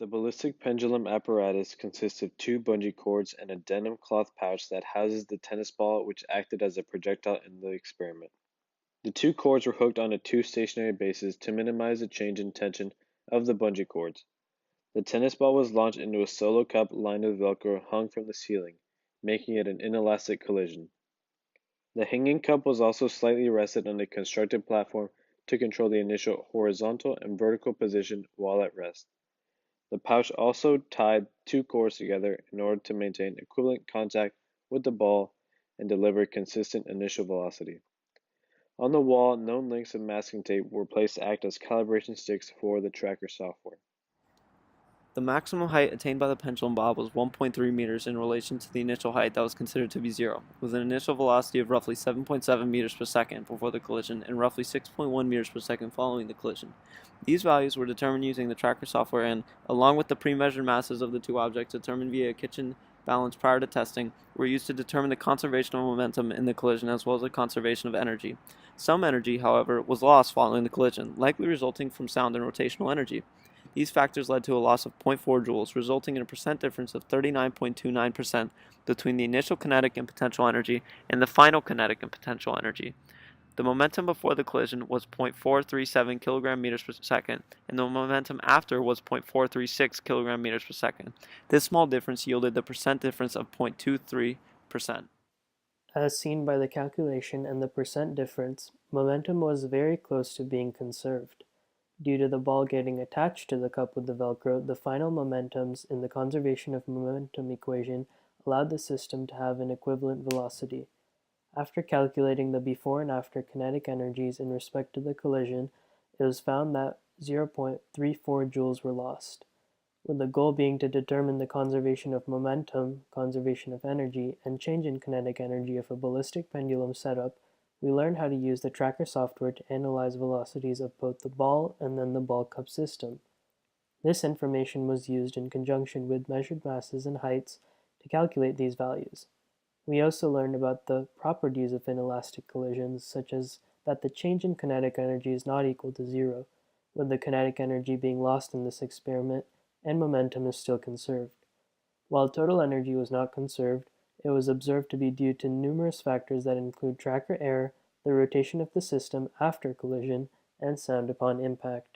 The ballistic pendulum apparatus consists of two bungee cords and a denim cloth pouch that houses the tennis ball which acted as a projectile in the experiment. The two cords were hooked onto two stationary bases to minimize the change in tension of the bungee cords. The tennis ball was launched into a solo cup lined with Velcro hung from the ceiling, making it an inelastic collision. The hanging cup was also slightly rested on a constructed platform to control the initial horizontal and vertical position while at rest. The pouch also tied two cords together in order to maintain equivalent contact with the ball and deliver consistent initial velocity. On the wall, known lengths of masking tape were placed to act as calibration sticks for the tracker software. The maximum height attained by the pendulum bob was 1.3 meters in relation to the initial height that was considered to be zero, with an initial velocity of roughly 7.7 meters per second before the collision and roughly 6.1 meters per second following the collision. These values were determined using the tracker software and, along with the pre-measured masses of the two objects determined via a kitchen balance prior to testing, were used to determine the conservation of momentum in the collision as well as the conservation of energy. Some energy, however, was lost following the collision, likely resulting from sound and rotational energy. These factors led to a loss of 0.4 joules, resulting in a percent difference of 39.29% between the initial kinetic and potential energy and the final kinetic and potential energy. The momentum before the collision was 0.437 kilogram meters per second, and the momentum after was 0.436 kilogram meters per second. This small difference yielded the percent difference of 0.23%. As seen by the calculation and the percent difference, momentum was very close to being conserved. Due to the ball getting attached to the cup with the Velcro, the final momentums in the conservation of momentum equation allowed the system to have an equivalent velocity. After calculating the before and after kinetic energies in respect to the collision, it was found that 0.34 joules were lost, with the goal being to determine the conservation of momentum, conservation of energy, and change in kinetic energy of a ballistic pendulum setup. We learned how to use the tracker software to analyze velocities of both the ball and then the ball cup system. This information was used in conjunction with measured masses and heights to calculate these values. We also learned about the properties of inelastic collisions, such as that the change in kinetic energy is not equal to zero, with the kinetic energy being lost in this experiment, and momentum is still conserved. While total energy was not conserved, it was observed to be due to numerous factors that include tracker error, the rotation of the system after collision, and sound upon impact.